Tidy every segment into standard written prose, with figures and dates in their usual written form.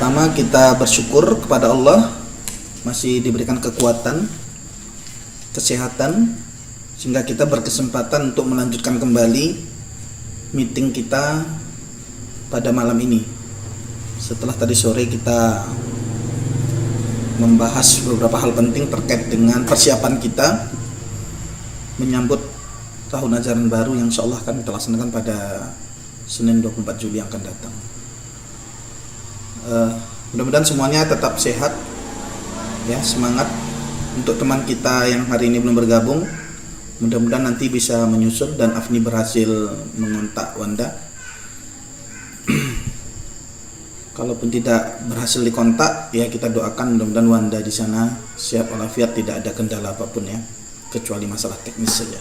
Pertama, kita bersyukur kepada Allah masih diberikan kekuatan, kesehatan, sehingga kita berkesempatan untuk melanjutkan kembali meeting kita pada malam ini. Setelah tadi sore kita membahas beberapa hal penting terkait dengan persiapan kita menyambut tahun ajaran baru yang insya Allah akan kita laksanakan pada Senin 24 Juli yang akan datang. Mudah-mudahan semuanya tetap sehat, ya, semangat. Untuk teman kita yang hari ini belum bergabung, mudah-mudahan nanti bisa menyusul dan Afni berhasil mengontak Wanda. Kalaupun tidak berhasil dikontak, ya kita doakan mudah-mudahan Wanda di sana siap walafiat, tidak ada kendala apapun, ya, kecuali masalah teknis saja.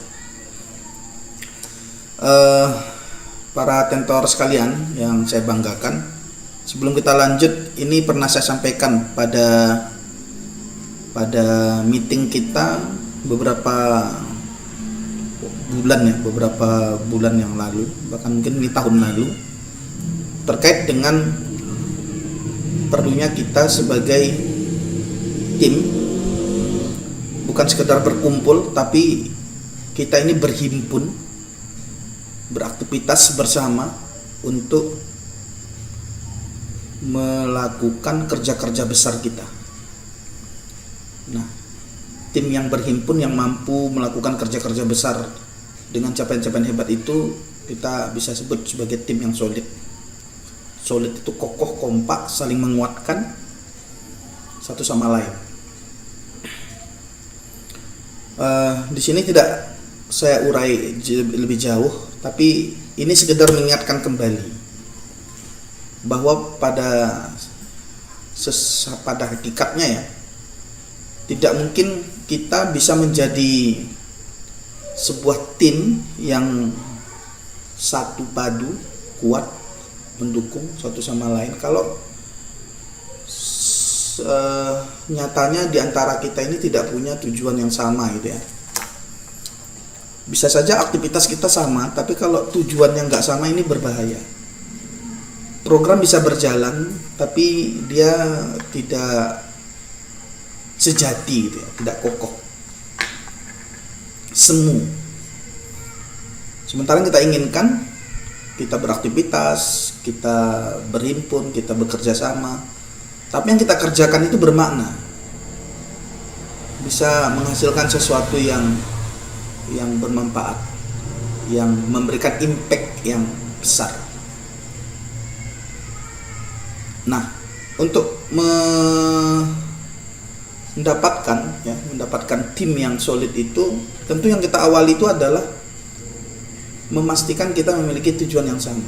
Para tentor sekalian yang saya banggakan, sebelum kita lanjut, ini pernah saya sampaikan pada meeting kita beberapa bulan yang lalu, bahkan mungkin ini tahun lalu, terkait dengan perlunya kita sebagai tim bukan sekedar berkumpul, tapi kita ini berhimpun, beraktivitas bersama untuk melakukan kerja-kerja besar kita. Nah, tim yang berhimpun yang mampu melakukan kerja-kerja besar dengan capaian-capaian hebat itu kita bisa sebut sebagai tim yang solid. Solid itu kokoh, kompak, saling menguatkan satu sama lain. Di sini tidak saya urai lebih jauh, tapi ini sekedar mengingatkan kembali bahwa pada hakikatnya, ya, tidak mungkin kita bisa menjadi sebuah tim yang satu padu, kuat, mendukung satu sama lain kalau nyatanya di antara kita ini tidak punya tujuan yang sama, gitu ya. Bisa saja aktivitas kita sama, tapi kalau tujuannya nggak sama, ini berbahaya. Program bisa berjalan, tapi dia tidak sejati, gitu ya, tidak kokoh, semu. Sementara yang kita inginkan, kita beraktivitas, kita berhimpun, kita bekerja sama, tapi yang kita kerjakan itu bermakna, bisa menghasilkan sesuatu yang bermanfaat, yang memberikan impact yang besar. Nah, untuk mendapatkan tim yang solid itu, tentu yang kita awali itu adalah memastikan kita memiliki tujuan yang sama.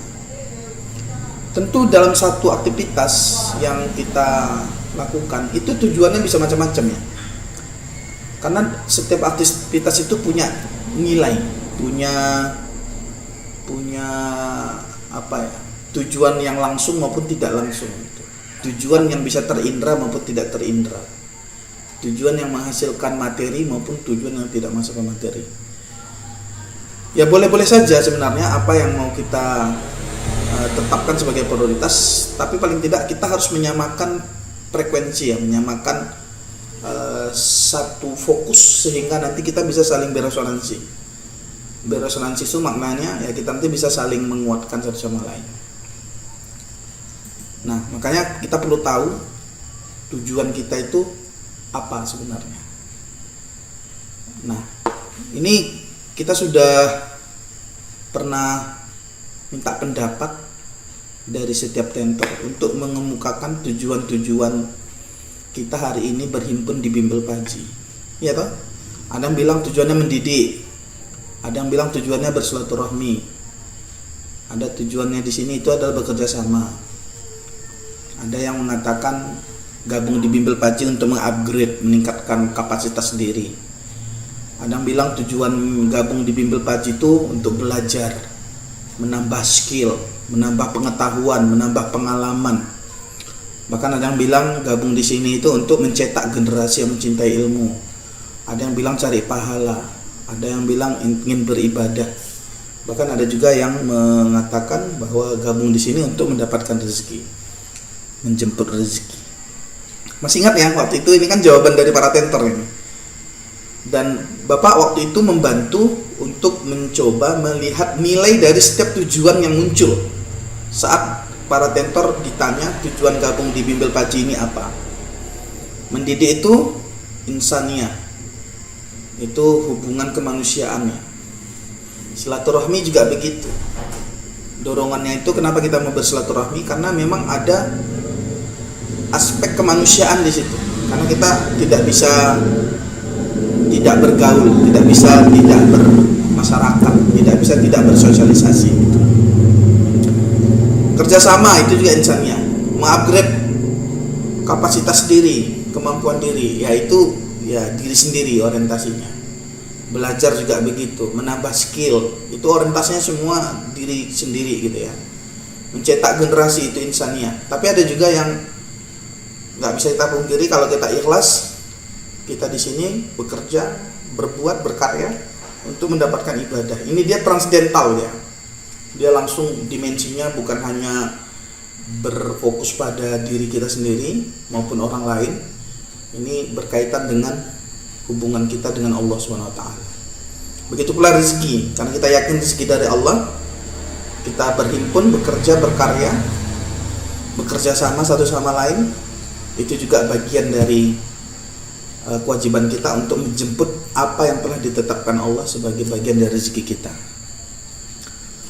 Tentu dalam satu aktivitas yang kita lakukan itu tujuannya bisa macam-macam, ya. Karena setiap aktivitas itu punya nilai, punya tujuan yang langsung maupun tidak langsung, tujuan yang bisa terindra maupun tidak terindra, tujuan yang menghasilkan materi maupun tujuan yang tidak menghasilkan materi. Ya, boleh-boleh saja sebenarnya apa yang mau kita tetapkan sebagai prioritas, tapi paling tidak kita harus menyamakan frekuensi, ya, menyamakan satu fokus sehingga nanti kita bisa saling beresonansi. Beresonansi itu maknanya, ya, kita nanti bisa saling menguatkan satu sama lain. Nah, makanya kita perlu tahu tujuan kita itu apa sebenarnya. Nah, ini kita sudah pernah minta pendapat dari setiap tentor untuk mengemukakan tujuan-tujuan kita hari ini berhimpun di Bimbel Paji. Iya toh? Ada yang bilang tujuannya mendidik, ada yang bilang tujuannya bersilaturahmi, ada tujuannya di sini itu adalah bekerja sama. Ada yang mengatakan gabung di Bimbel Paji untuk mengupgrade, meningkatkan kapasitas diri. Ada yang bilang tujuan gabung di Bimbel Paji itu untuk belajar, menambah skill, menambah pengetahuan, menambah pengalaman. Bahkan ada yang bilang gabung di sini itu untuk mencetak generasi yang mencintai ilmu. Ada yang bilang cari pahala, ada yang bilang ingin beribadah. Bahkan ada juga yang mengatakan bahwa gabung di sini untuk mendapatkan rezeki. menjemput rezeki. Masih ingat ya waktu itu, ini kan jawaban dari para tenter ini. Dan Bapak waktu itu membantu untuk mencoba melihat nilai dari setiap tujuan yang muncul saat para tentor ditanya tujuan gabung di Bimbel Paji ini apa. Mendidik itu insaniah, itu hubungan kemanusiaannya. Silaturahmi juga begitu. Dorongannya itu kenapa kita mau bersilaturahmi, karena memang ada aspek kemanusiaan di situ. Karena kita tidak bisa tidak bergaul, tidak bisa tidak bermasyarakat, tidak bisa tidak bersosialisasi. Kerjasama itu juga insaniah, mengupgrade kapasitas diri, kemampuan diri, yaitu ya diri sendiri orientasinya. Belajar juga begitu, menambah skill, itu orientasinya semua diri sendiri gitu ya. Mencetak generasi itu insaniah. Tapi ada juga yang nggak bisa kita pungkiri, kalau kita ikhlas, kita di sini bekerja, berbuat, berkarya untuk mendapatkan ibadah. Ini dia transcendental ya. Dia langsung dimensinya bukan hanya berfokus pada diri kita sendiri maupun orang lain. Ini berkaitan dengan hubungan kita dengan Allah SWT. Begitu pula rezeki, karena kita yakin rezeki dari Allah. Kita berhimpun, bekerja, berkarya, bekerja sama satu sama lain. Itu juga bagian dari kewajiban kita untuk menjemput apa yang telah ditetapkan Allah sebagai bagian dari rezeki kita.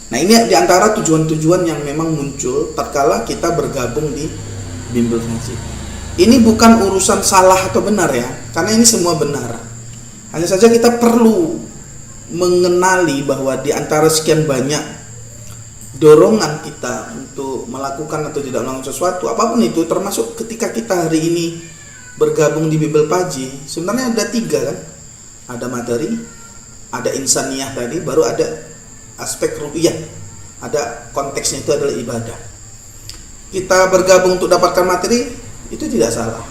Nah, ini diantara tujuan-tujuan yang memang muncul tatkala kita bergabung di Bimbel Paji. Ini bukan urusan salah atau benar ya, karena ini semua benar. Hanya saja kita perlu mengenali bahwa di antara sekian banyak dorongan kita untuk melakukan atau tidak melakukan sesuatu, apapun itu, termasuk ketika kita hari ini bergabung di Bimbel Paji, sebenarnya ada 3 kan? Ada materi, ada insaniah tadi, baru ada aspek ruhiyah, ada konteksnya itu adalah ibadah. Kita bergabung untuk dapatkan materi, itu tidak salah.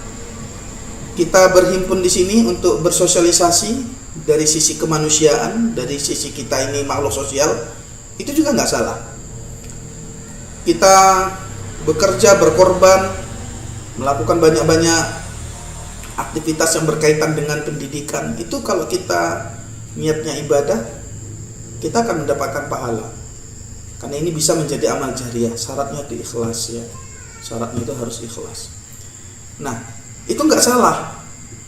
Kita berhimpun di sini untuk bersosialisasi dari sisi kemanusiaan, dari sisi kita ini makhluk sosial, itu juga nggak salah. Kita bekerja, berkorban, melakukan banyak-banyak aktivitas yang berkaitan dengan pendidikan, itu kalau kita niatnya ibadah, kita akan mendapatkan pahala. Karena ini bisa menjadi amal jariah. Syaratnya itu ikhlas ya. Syaratnya itu harus ikhlas. Nah, itu nggak salah.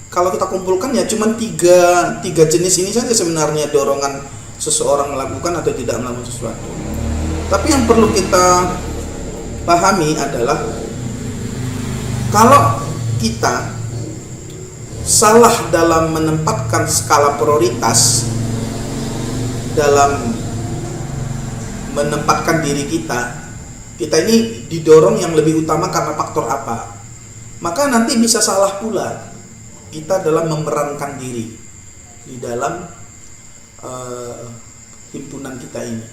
Kalau kita kumpulkan ya cuma tiga jenis ini saja sebenarnya dorongan seseorang melakukan atau tidak melakukan sesuatu. Tapi yang perlu kita pahami adalah kalau kita salah dalam menempatkan skala prioritas, dalam menempatkan diri kita ini didorong yang lebih utama karena faktor apa, maka nanti bisa salah pula kita dalam memerankan diri di dalam himpunan kita ini.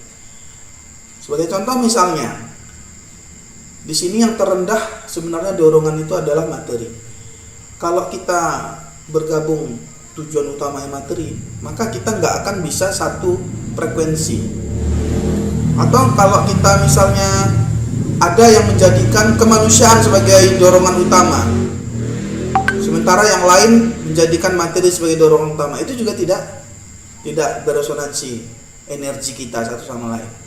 Sebagai contoh misalnya, di sini yang terendah sebenarnya dorongan itu adalah materi. Kalau kita bergabung tujuan utama materi, maka kita nggak akan bisa satu frekuensi. Atau kalau kita misalnya ada yang menjadikan kemanusiaan sebagai dorongan utama, sementara yang lain menjadikan materi sebagai dorongan utama, itu juga tidak beresonansi energi kita satu sama lain.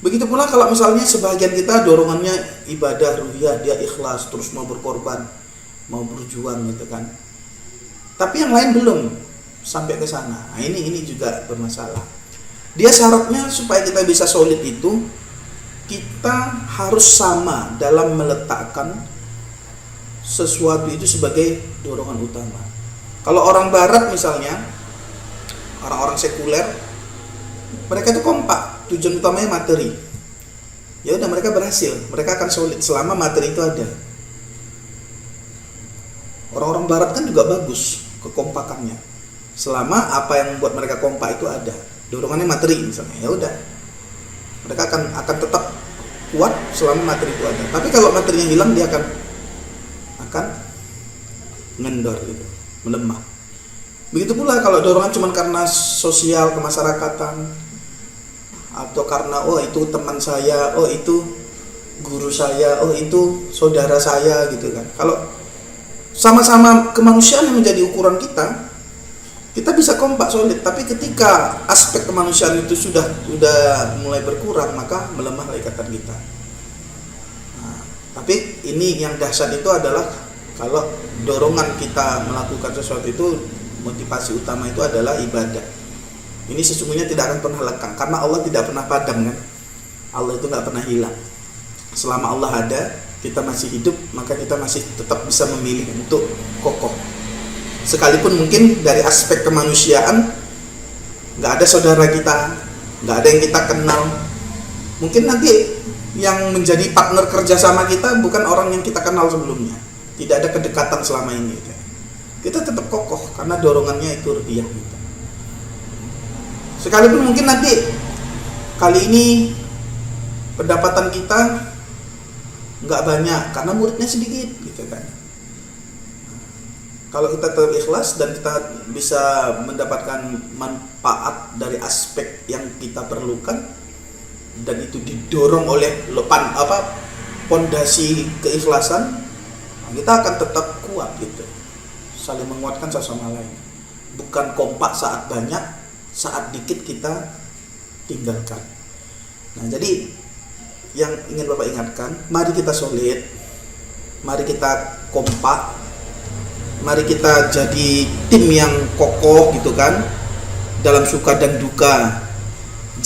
Begitu pula kalau misalnya sebagian kita dorongannya ibadah ruhiyah, dia ikhlas terus mau berkorban, mau berjuang gitu kan. Tapi yang lain belum sampai ke sana. Nah, ini juga bermasalah. Dia syaratnya supaya kita bisa solid itu, kita harus sama dalam meletakkan sesuatu itu sebagai dorongan utama. Kalau orang barat misalnya, orang-orang sekuler, mereka itu kompak, tujuan utamanya materi. Ya udah, mereka berhasil, mereka akan solid selama materi itu ada. Orang-orang barat kan juga bagus kekompakannya, selama apa yang membuat mereka kompak itu ada, dorongannya materi misalnya, ya udah, mereka akan tetap kuat selama materi itu ada. Tapi kalau materinya hilang, dia akan ngendor gitu, melemah. Begitu pula kalau dorongan cuma karena sosial kemasyarakatan, atau karena itu teman saya, itu guru saya, oh itu saudara saya gitu kan. Kalau sama-sama kemanusiaan yang menjadi ukuran kita, kita bisa kompak solid. Tapi ketika aspek kemanusiaan itu sudah mulai berkurang, maka melemahlah ikatan kita. Nah, tapi ini yang dahsyat itu adalah kalau dorongan kita melakukan sesuatu itu, motivasi utama itu adalah ibadah. Ini sesungguhnya tidak akan pernah lekang, karena Allah tidak pernah padam kan. Allah itu nggak pernah hilang. Selama Allah ada, kita masih hidup, maka kita masih tetap bisa memilih untuk kokoh. Sekalipun mungkin dari aspek kemanusiaan nggak ada saudara kita, nggak ada yang kita kenal. Mungkin nanti yang menjadi partner kerjasama kita bukan orang yang kita kenal sebelumnya. Tidak ada kedekatan selama ini. Kita tetap kokoh karena dorongannya itu ruhiyah kita. Sekalipun mungkin nanti kali ini pendapatan kita nggak banyak karena muridnya sedikit gitu kan. Kalau kita tetap ikhlas dan kita bisa mendapatkan manfaat dari aspek yang kita perlukan dan itu didorong oleh pondasi keikhlasan, kita akan tetap kuat gitu, saling menguatkan satu sama lain. Bukan kompak saat banyak, saat dikit kita tinggalkan. Nah, jadi yang ingin Bapak ingatkan, mari kita solid, mari kita kompak, mari kita jadi tim yang kokoh gitu kan, dalam suka dan duka,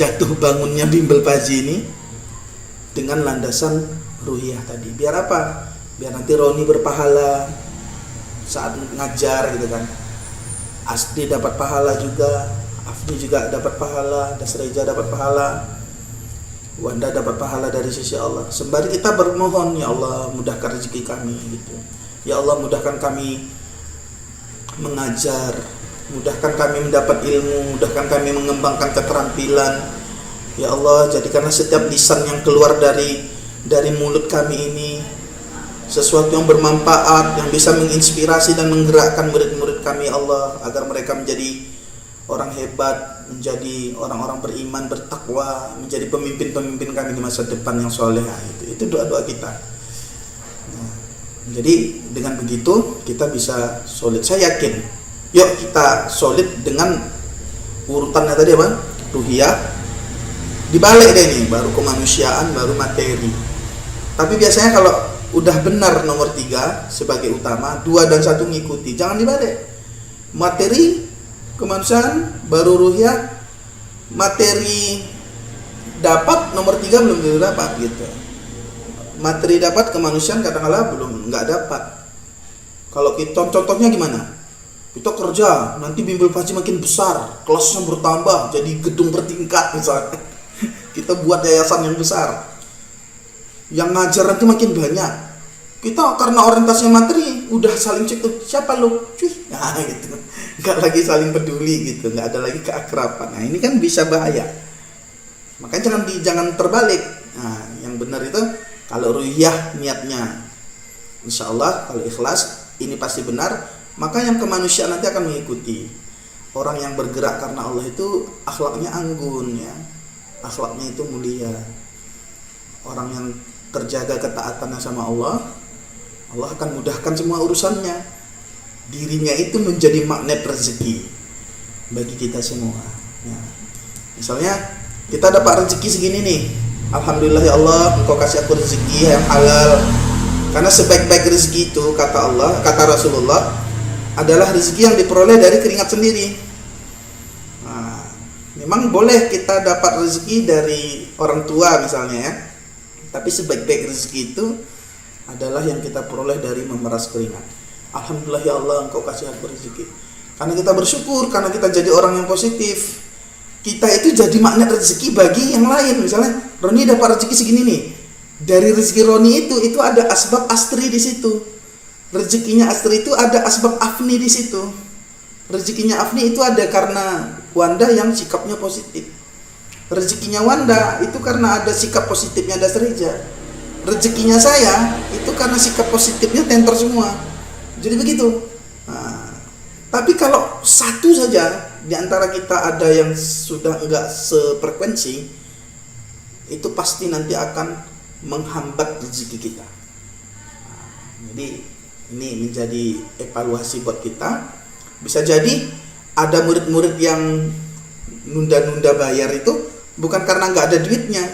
jatuh bangunnya bimbel Paji ini dengan landasan ruhiyah tadi. Biar apa? Biar nanti Roni berpahala saat ngajar gitu kan, Asdi dapat pahala juga, Afdi juga dapat pahala, Dasreja dapat pahala, Wanda dapat pahala dari sisi Allah. Sembari kita bermohon, ya Allah mudahkan rezeki kami gitu. Ya Allah mudahkan kami mengajar, mudahkan kami mendapat ilmu, mudahkan kami mengembangkan keterampilan. Ya Allah jadikanlah setiap lisan yang keluar dari mulut kami ini sesuatu yang bermanfaat, yang bisa menginspirasi dan menggerakkan murid-murid kami ya Allah, agar mereka menjadi orang hebat, menjadi orang-orang beriman, bertakwa, menjadi pemimpin-pemimpin kami di masa depan yang soleh. Itu doa-doa kita. Nah, jadi dengan begitu kita bisa solid. Saya yakin. Yuk kita solid dengan urutannya tadi apa? Ruhiyah. Dibalik deh nih, baru kemanusiaan, baru materi. Tapi biasanya kalau udah benar nomor 3 sebagai utama, 2 dan 1 ngikuti. Jangan dibalik. Materi kemanusiaan baru ruhiyah, materi dapat nomor 3 belum tentu dapat gitu. Materi dapat, kemanusiaan kadang-kala belum nggak dapat. Kalau kita contohnya gimana? Kita kerja, nanti bimbel Paji makin besar, kelasnya bertambah, jadi gedung bertingkat misalnya. Kita buat yayasan yang besar, yang ngajar nanti makin banyak. Kita karena orientasinya materi, udah saling cek tuh, siapa lu? Cuy, nah gitu. Nggak lagi saling peduli gitu, nggak ada lagi keakraban. Nah ini kan bisa bahaya. Makanya jangan terbalik. Nah yang benar itu kalau ruhiyah niatnya, insya Allah kalau ikhlas ini pasti benar, maka yang kemanusiaan nanti akan mengikuti. Orang yang bergerak karena Allah itu akhlaknya anggun ya, akhlaknya itu mulia. Orang yang terjaga ketaatannya sama Allah, Allah akan mudahkan semua urusannya. Dirinya itu menjadi magnet rezeki bagi kita semua ya. Misalnya kita dapat rezeki segini nih, alhamdulillah ya Allah, Engkau kasih aku rezeki yang halal. Karena sebaik-baik rezeki itu kata Allah, kata Rasulullah, adalah rezeki yang diperoleh dari keringat sendiri. Nah, memang boleh kita dapat rezeki dari orang tua misalnya ya, tapi sebaik-baik rezeki itu adalah yang kita peroleh dari memeras keringat. Alhamdulillah ya Allah, Engkau kasih aku rezeki. Karena kita bersyukur, karena kita jadi orang yang positif, kita itu jadi magnet rezeki bagi yang lain. Misalnya Roni dapat rezeki segini nih, dari rezeki Roni itu ada asbab Astri di situ. Rezekinya Astri itu ada asbab Afni di situ. Rezekinya Afni itu ada karena Wanda yang sikapnya positif. Rezekinya Wanda itu karena ada sikap positifnya Dasreja. Rezekinya saya itu karena sikap positifnya Tentor semua. Jadi begitu. Nah, tapi kalau satu saja di antara kita ada yang sudah enggak sefrekuensi, itu pasti nanti akan menghambat rezeki kita. Jadi ini menjadi evaluasi buat kita. Bisa jadi ada murid-murid yang nunda-nunda bayar itu bukan karena nggak ada duitnya,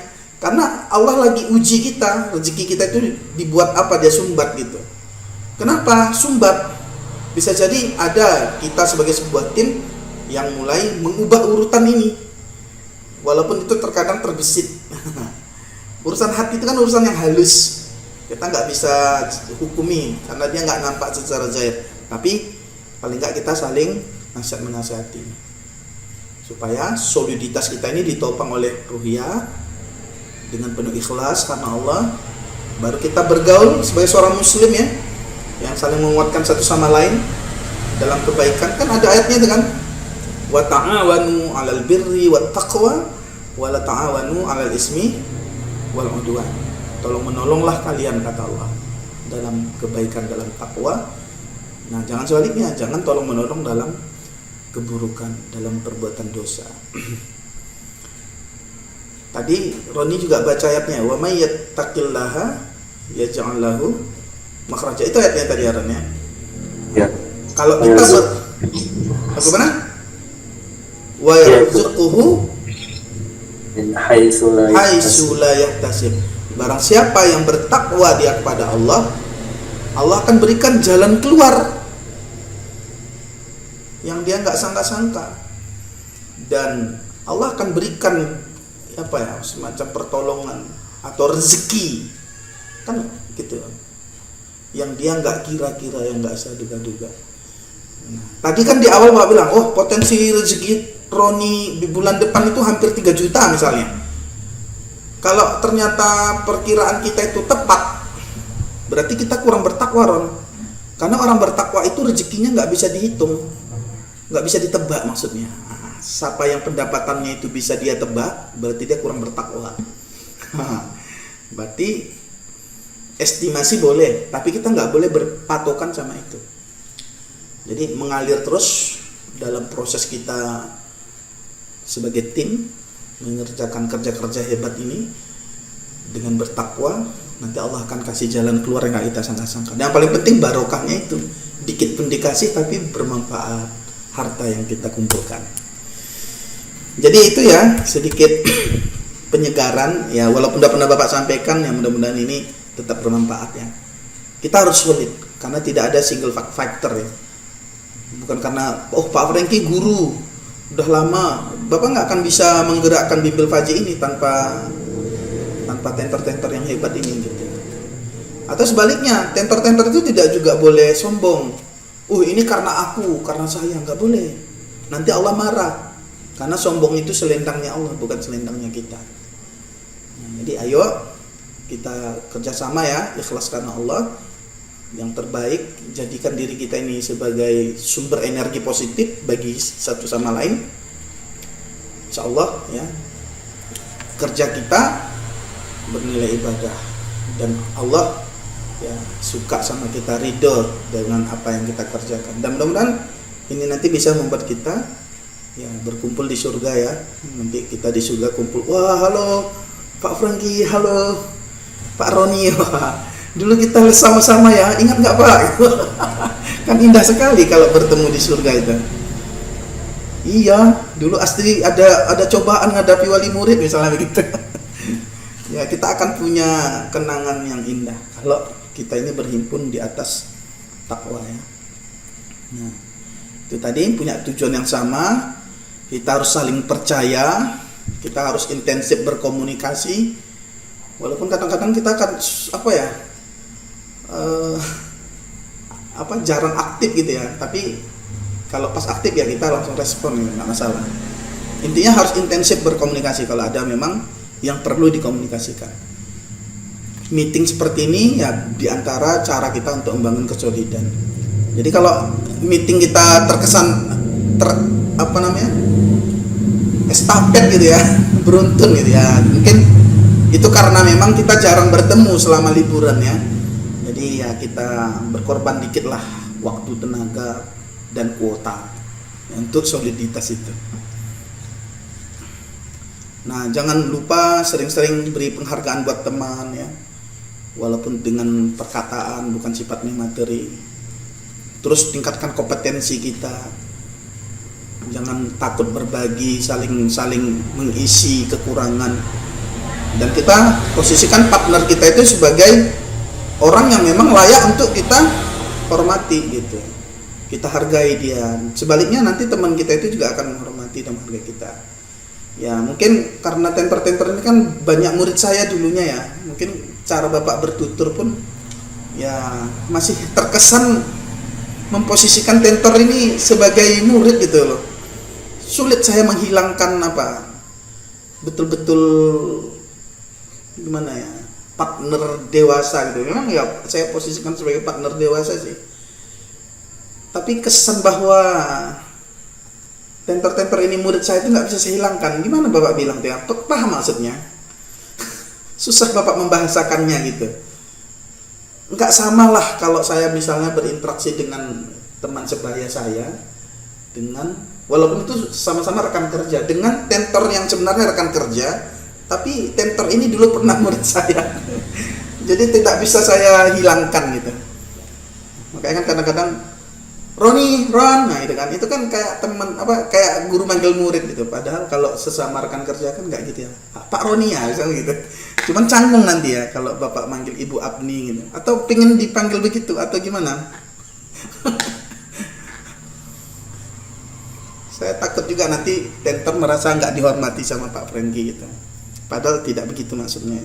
karena Allah lagi uji kita. Rezeki kita itu dibuat apa, dia sumbat gitu. Kenapa sumbat? Bisa jadi ada kita sebagai sebuah tim yang mulai mengubah urutan ini, walaupun itu terkadang terbesit. Urusan hati itu kan urusan yang halus, kita nggak bisa hukumi karena dia nggak nampak secara zahir. Tapi paling nggak kita saling nasihat menasihati supaya soliditas kita ini ditopang oleh ruhiyah dengan penuh ikhlas karena Allah. Baru kita bergaul sebagai seorang muslim ya, yang saling menguatkan satu sama lain dalam kebaikan. Kan ada ayatnya itu kan, wa ta'awanu 'alal birri wat taqwa wa la ta'awanu 'alal ismi wal 'udwan. Tolong menolonglah kalian, kata Allah, dalam kebaikan, dalam takwa. Nah, jangan sebaliknya, jangan tolong menolong dalam keburukan, dalam perbuatan dosa. Tadi Roni juga baca ayatnya, wa may yattaqillaha yaj'al lahu makhraja. Itu ayatnya tadi arahnya. Ya. Kalau kita bagaimana? Wa yarzuquhu min haitsu la yahtasib. Barang siapa yang bertakwa dia kepada Allah, Allah akan berikan jalan keluar yang dia nggak sangka-sangka, dan Allah akan berikan apa ya, semacam pertolongan atau rezeki kan gitu, yang dia nggak kira-kira, yang nggak saya duga-duga. Nah, tadi kan di awal Pak bilang, oh potensi rezeki Roni di bulan depan itu hampir 3 juta misalnya. Kalau ternyata perkiraan kita itu tepat, berarti kita kurang bertakwa, Ron. Karena orang bertakwa itu rezekinya nggak bisa dihitung, nggak bisa ditebak maksudnya. Nah, siapa yang pendapatannya itu bisa dia tebak, berarti dia kurang bertakwa. Berarti estimasi boleh, tapi kita nggak boleh berpatokan sama itu. Jadi mengalir terus dalam proses kita sebagai tim mengerjakan kerja-kerja hebat ini dengan bertakwa, nanti Allah akan kasih jalan keluar yang gak kita sangka-sangka. Dan yang paling penting barokahnya itu, dikit pun dikasih tapi bermanfaat harta yang kita kumpulkan. Jadi itu ya sedikit penyegaran ya, walaupun udah pernah Bapak sampaikan ya, mudah-mudahan ini tetap bermanfaat ya. Kita harus solid karena tidak ada single factor ya. Bukan karena oh Pak Franky guru udah lama, Bapak nggak akan bisa menggerakkan bimbel Faji ini tanpa tenter-tenter yang hebat ini gitu. Atau sebaliknya, tenter-tenter itu tidak juga boleh sombong. Ini karena aku, karena saya, nggak boleh. Nanti Allah marah. Karena sombong itu selendangnya Allah, bukan selendangnya kita. Nah, jadi ayo kita kerjasama ya, ikhlas karena Allah. Yang terbaik, jadikan diri kita ini sebagai sumber energi positif bagi satu sama lain. Insya Allah ya, kerja kita bernilai ibadah dan Allah ya suka sama kita, ridho dengan apa yang kita kerjakan. Dan mudah-mudahan ini nanti bisa membuat kita ya berkumpul di surga ya. Nanti kita di surga kumpul, wah halo Pak Franky, halo Pak Roni, wah dulu kita sama-sama ya, ingat nggak Pak? Kan indah sekali kalau bertemu di surga itu. Iya, dulu Astri ada cobaan ngadapi wali murid misalnya begitu. Ya kita akan punya kenangan yang indah kalau kita ini berhimpun di atas takwa ya. Nah, itu tadi punya tujuan yang sama. Kita harus saling percaya, kita harus intensif berkomunikasi. Walaupun kadang-kadang kita akan jarang aktif gitu ya, tapi kalau pas aktif ya kita langsung respon, nggak masalah. Intinya harus intensif berkomunikasi kalau ada memang yang perlu dikomunikasikan. Meeting seperti ini ya diantara cara kita untuk membangun kesolidan. Jadi kalau meeting kita terkesan estafet gitu ya, beruntun gitu ya, mungkin itu karena memang kita jarang bertemu selama liburan ya. Jadi ya kita berkorban dikit lah waktu, tenaga, dan kuota untuk soliditas itu. Nah, jangan lupa sering-sering beri penghargaan buat teman ya. Walaupun dengan perkataan, bukan sifatnya materi. Terus tingkatkan kompetensi kita. Jangan takut berbagi, saling mengisi kekurangan. Dan kita posisikan partner kita itu sebagai orang yang memang layak untuk kita hormati gitu. Kita hargai dia. Sebaliknya nanti teman kita itu juga akan menghormati dan menghargai kita. Ya mungkin karena tentor-tentor ini kan banyak murid saya dulunya ya. Mungkin cara Bapak bertutur pun ya masih terkesan memposisikan tentor ini sebagai murid gitu loh. Sulit saya menghilangkan betul-betul gimana ya, partner dewasa gitu. Memang ya saya posisikan sebagai partner dewasa sih. Tapi kesan bahwa tentor-tentor ini murid saya itu nggak bisa saya hilangkan. Gimana Bapak bilang tuh ya? Paham maksudnya? Susah Bapak membahasakannya gitu. Nggak sama lah kalau saya misalnya berinteraksi dengan teman sebaya saya, dengan walaupun itu sama-sama rekan kerja, dengan tentor yang sebenarnya rekan kerja, tapi tentor ini dulu pernah murid saya. Jadi tidak bisa saya hilangkan gitu. Makanya kan kadang-kadang Ron, nah itu kan kayak teman kayak guru manggil murid gitu. Padahal kalau sesama rekan kerja kan nggak gitu ya. Pak Roni ya misalnya gitu. Cuman canggung nanti ya kalau Bapak manggil Ibu Abni gitu. Atau pengen dipanggil begitu atau gimana? Saya takut juga nanti tentor merasa nggak dihormati sama Pak Franky gitu. Padahal tidak begitu maksudnya.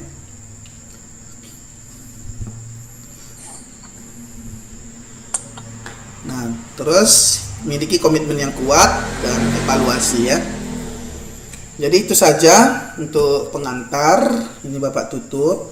Nah, terus miliki komitmen yang kuat dan evaluasi ya. Jadi itu saja untuk pengantar. Ini Bapak tutup.